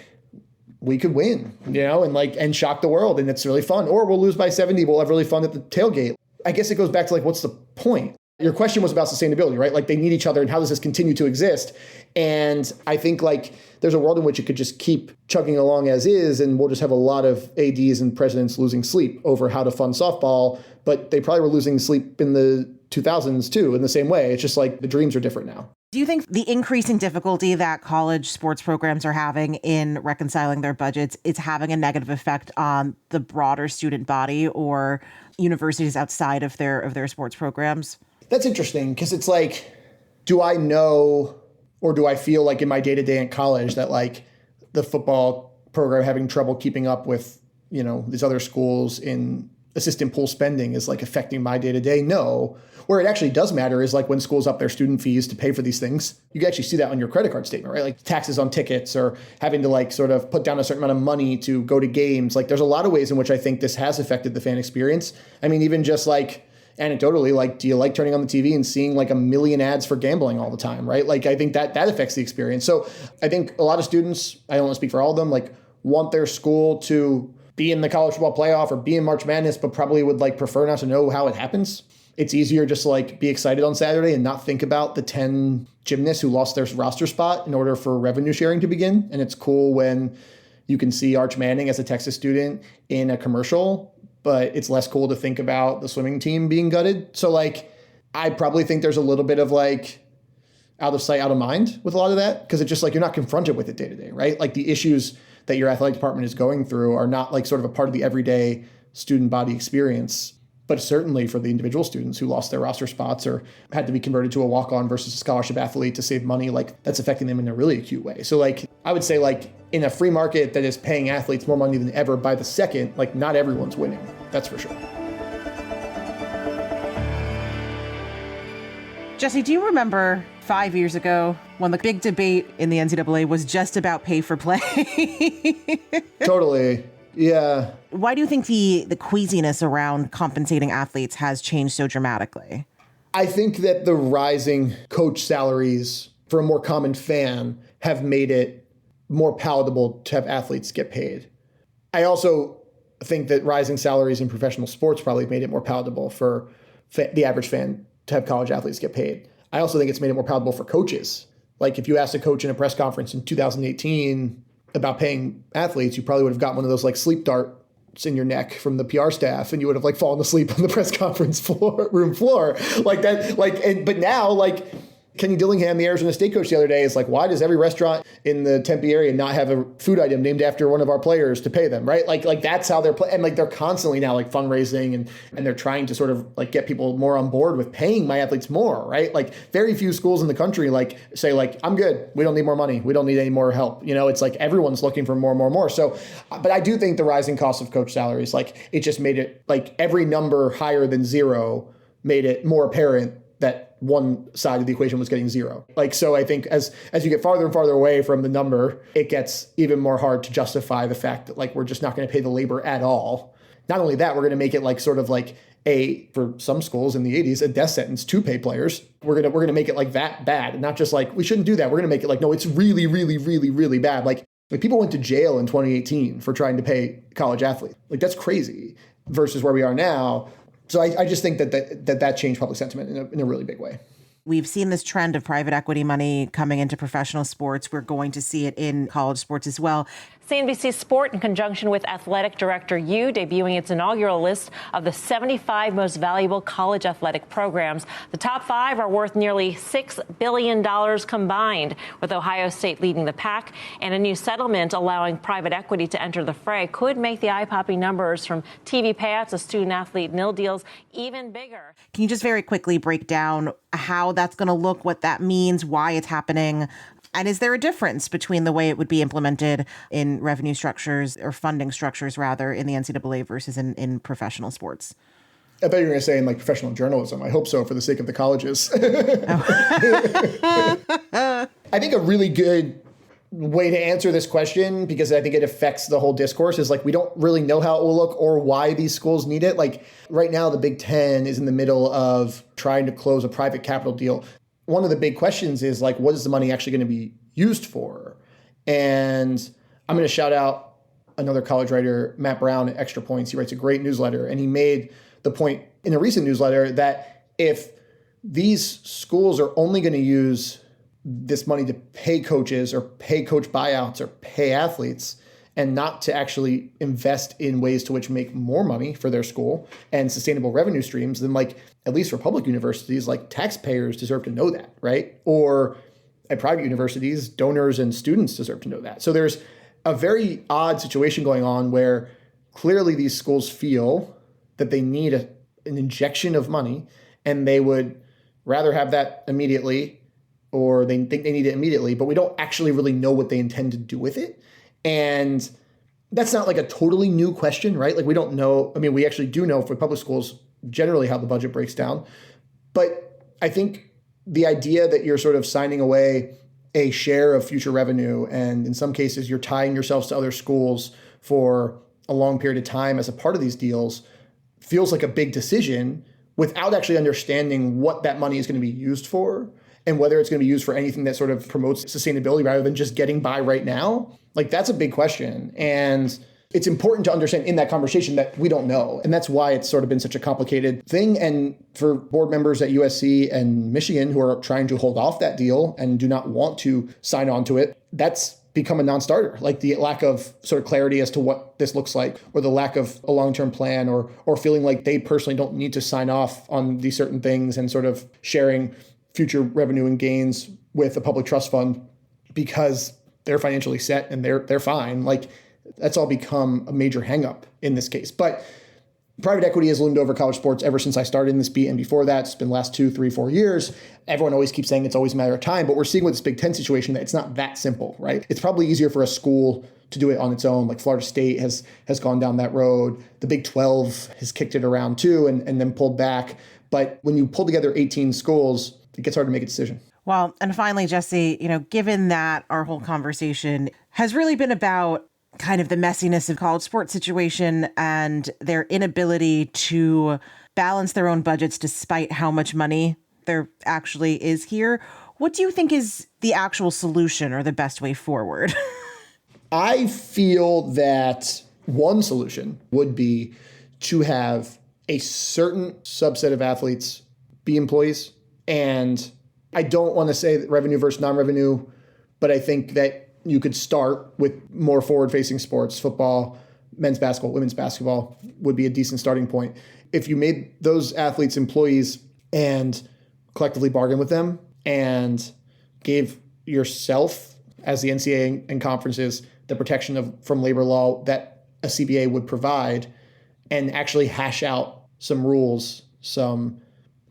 we could win, and shock the world, and it's really fun. Or we'll lose by 70, we'll have really fun at the tailgate. I guess it goes back to like, what's the point? Your question was about sustainability, right? Like, they need each other, and how does this continue to exist? And I think like there's a world in which it could just keep chugging along as is, and we'll just have a lot of ADs and presidents losing sleep over how to fund softball, but they probably were losing sleep in the 2000s too, in the same way. It's just like the dreams are different now. Do you think the increasing difficulty that college sports programs are having in reconciling their budgets is having a negative effect on the broader student body or universities outside of their sports programs? That's interesting because it's like, do I know or do I feel like in my day-to-day in college that like the football program having trouble keeping up with, these other schools in assistant pool spending is like affecting my day-to-day? No. Where it actually does matter is like when schools up their student fees to pay for these things. You can actually see that on your credit card statement, right? Like taxes on tickets or having to like sort of put down a certain amount of money to go to games. Like there's a lot of ways in which I think this has affected the fan experience. I mean, even just like, anecdotally, like, do you like turning on the TV and seeing like a million ads for gambling all the time, right? Like, I think that affects the experience. So I think a lot of students, I don't want to speak for all of them, like want their school to be in the college football playoff or be in March Madness, but probably would like prefer not to know how it happens. It's easier just to like be excited on Saturday and not think about the 10 gymnasts who lost their roster spot in order for revenue sharing to begin. And it's cool when you can see Arch Manning as a Texas student in a commercial, but it's less cool to think about the swimming team being gutted. So like, I probably think there's a little bit of like out of sight, out of mind with a lot of that, because it's just like you're not confronted with it day to day, right? Like the issues that your athletic department is going through are not like sort of a part of the everyday student body experience. But certainly for the individual students who lost their roster spots or had to be converted to a walk-on versus a scholarship athlete to save money, like that's affecting them in a really acute way. So like, I would say like in a free market that is paying athletes more money than ever by the second, like not everyone's winning. That's for sure. Jesse, do you remember 5 years ago when the big debate in the NCAA was just about pay for play? Totally. Yeah. Why do you think the queasiness around compensating athletes has changed so dramatically? I think that the rising coach salaries for a more common fan have made it more palatable to have athletes get paid. I also think that rising salaries in professional sports probably made it more palatable for the average fan to have college athletes get paid. I also think it's made it more palatable for coaches. Like if you asked a coach in a press conference in 2018 about paying athletes, you probably would have got one of those like sleep darts in your neck from the PR staff, and you would have like fallen asleep on the press conference room floor like that. But now like Kenny Dillingham, the Arizona State coach the other day, is like, why does every restaurant in the Tempe area not have a food item named after one of our players to pay them, right? Like that's how they're playing. And like they're constantly now like fundraising and they're trying to sort of like get people more on board with paying my athletes more, right? Like very few schools in the country like say like, I'm good. We don't need more money. We don't need any more help. You know, it's like everyone's looking for more. So, but I do think the rising cost of coach salaries, like it just made it like every number higher than zero made it more apparent that one side of the equation was getting zero. Like, so I think as you get farther and farther away from the number, it gets even more hard to justify the fact that like, we're just not going to pay the labor at all. Not only that, we're going to make it like sort of like for some schools in the 80s, a death sentence to pay players. We're going to make it like that bad. And not just like, we shouldn't do that. We're going to make it like, no, it's really, really, really, really bad. Like people went to jail in 2018 for trying to pay college athletes. Like that's crazy versus where we are now. So I just think that changed public sentiment in a really big way. We've seen this trend of private equity money coming into professional sports. We're going to see it in college sports as well. CNBC Sport, in conjunction with Athletic Director U, debuting its inaugural list of the 75 most valuable college athletic programs. The top 5 are worth nearly $6 billion combined, with Ohio State leading the pack. And a new settlement allowing private equity to enter the fray could make the eye-popping numbers from TV payouts to student-athlete nil deals even bigger. Can you just very quickly break down how that's going to look, what that means, why it's happening? And is there a difference between the way it would be implemented in revenue structures or funding structures, rather, in the NCAA versus in professional sports? I bet you're going to say in like professional journalism. I hope so for the sake of the colleges. I think a really good way to answer this question, because I think it affects the whole discourse, is like we don't really know how it will look or why these schools need it. Like right now, the Big Ten is in the middle of trying to close a private capital deal. One of the big questions is like, what is the money actually going to be used for? And I'm going to shout out another college writer, Matt Brown at Extra Points. He writes a great newsletter, and he made the point in a recent newsletter that if these schools are only going to use this money to pay coaches or pay coach buyouts or pay athletes, and not to actually invest in ways to which make more money for their school and sustainable revenue streams, then like, at least for public universities, like taxpayers deserve to know that, right? Or at private universities, donors and students deserve to know that. So there's a very odd situation going on where clearly these schools feel that they need an injection of money, and they would rather have that immediately, or they think they need it immediately, but we don't actually really know what they intend to do with it. And that's not like a totally new question, right? Like we don't know. I mean, we actually do know for public schools generally how the budget breaks down. But I think the idea that you're sort of signing away a share of future revenue, and in some cases you're tying yourselves to other schools for a long period of time as a part of these deals, feels like a big decision without actually understanding what that money is going to be used for and whether it's going to be used for anything that sort of promotes sustainability rather than just getting by right now. Like, that's a big question. And it's important to understand in that conversation that we don't know. And that's why it's sort of been such a complicated thing. And for board members at USC and Michigan who are trying to hold off that deal and do not want to sign on to it, that's become a non-starter. Like, the lack of sort of clarity as to what this looks like, or the lack of a long-term plan, or feeling like they personally don't need to sign off on these certain things and sort of sharing future revenue and gains with a public trust fund because they're financially set and they're fine. Like, that's all become a major hangup in this case. But private equity has loomed over college sports ever since I started in this beat. And before that, it's been the last 2, 3, 4 years. Everyone always keeps saying it's always a matter of time. But we're seeing with this Big Ten situation that it's not that simple, right? It's probably easier for a school to do it on its own. Like, Florida State has gone down that road. The Big 12 has kicked it around too and then pulled back. But when you pull together 18 schools, it gets hard to make a decision. Well, and finally, Jesse, given that our whole conversation has really been about kind of the messiness of college sports situation and their inability to balance their own budgets despite how much money there actually is here, what do you think is the actual solution or the best way forward? I feel that one solution would be to have a certain subset of athletes be employees. And I don't want to say that revenue versus non-revenue, but I think that you could start with more forward-facing sports. Football, men's basketball, women's basketball would be a decent starting point. If you made those athletes employees and collectively bargained with them and gave yourself, as the NCAA and conferences, the protection from labor law that a CBA would provide, and actually hash out some rules, some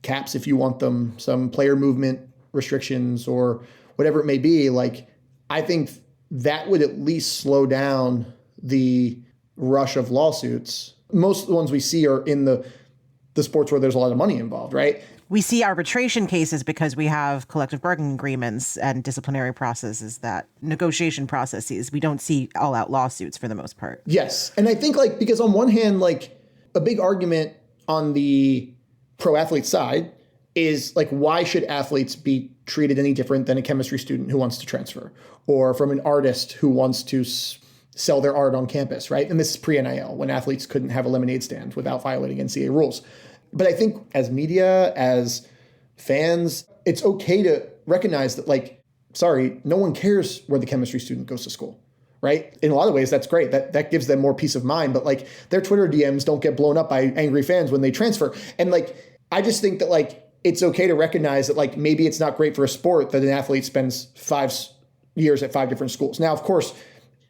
caps if you want them, some player movement restrictions or whatever it may be, like, I think that would at least slow down the rush of lawsuits. Most of the ones we see are in the sports where there's a lot of money involved, right? We see arbitration cases because we have collective bargaining agreements and disciplinary processes, that negotiation processes. We don't see all out lawsuits for the most part. Yes. And I think, like, because on one hand, like, a big argument on the pro athlete side is, like, why should athletes be treated any different than a chemistry student who wants to transfer, or from an artist who wants to sell their art on campus, right? And this is pre-NIL, when athletes couldn't have a lemonade stand without violating NCAA rules. But I think as media, as fans, it's okay to recognize that, like, sorry, no one cares where the chemistry student goes to school, right? In a lot of ways, that's great. That gives them more peace of mind. But, like, their Twitter DMs don't get blown up by angry fans when they transfer. And, like, I just think that, like, it's okay to recognize that, like, maybe it's not great for a sport that an athlete spends 5 years at 5 different schools. Now, of course,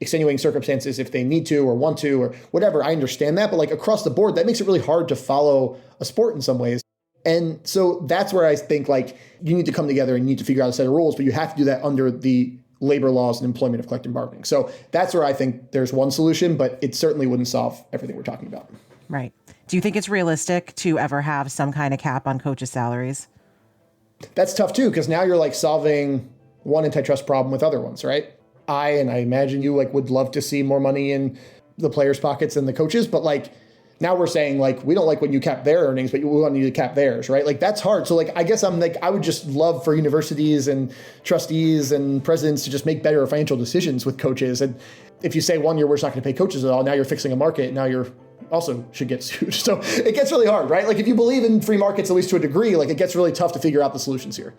extenuating circumstances if they need to or want to or whatever, I understand that. But, like, across the board, that makes it really hard to follow a sport in some ways. And so that's where I think, like, you need to come together and you need to figure out a set of rules, but you have to do that under the labor laws and employment of collective bargaining. So that's where I think there's one solution, but it certainly wouldn't solve everything we're talking about. Right. Do you think it's realistic to ever have some kind of cap on coaches' salaries? That's tough too, because now you're, like, solving one antitrust problem with other ones, right? I imagine you, like, would love to see more money in the players' pockets than the coaches, but, like, now we're saying, like, we don't like when you cap their earnings, but we want you to cap theirs, right? Like, that's hard. So, like, I guess I'm like, I would just love for universities and trustees and presidents to just make better financial decisions with coaches. And if you say 1 year we're just not going to pay coaches at all, now you're fixing a market. Now you're also should get sued. So it gets really hard, right? Like, if you believe in free markets, at least to a degree, like, it gets really tough to figure out the solutions here.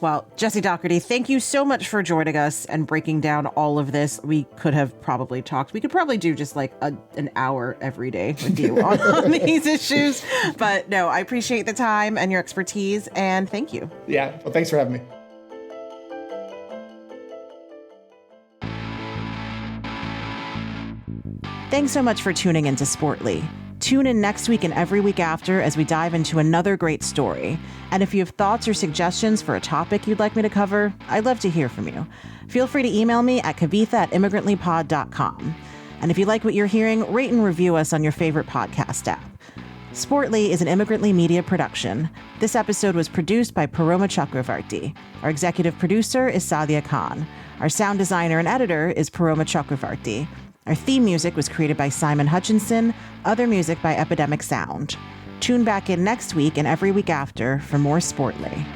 Well, Jesse Dougherty, thank you so much for joining us and breaking down all of this. We could have probably talked. We could probably do just like an hour every day with you on these issues. But no, I appreciate the time and your expertise, and thank you. Yeah, well, thanks for having me. Thanks so much for tuning into Sportly. Tune in next week and every week after as we dive into another great story. And if you have thoughts or suggestions for a topic you'd like me to cover, I'd love to hear from you. Feel free to email me at kavitha@immigrantlypod.com. And if you like what you're hearing, rate and review us on your favorite podcast app. Sportly is an Immigrantly media production. This episode was produced by Paroma Chakravarti. Our executive producer is Sadia Khan. Our sound designer and editor is Paroma Chakravarti. Our theme music was created by Simon Hutchinson, other music by Epidemic Sound. Tune back in next week and every week after for more Sportly.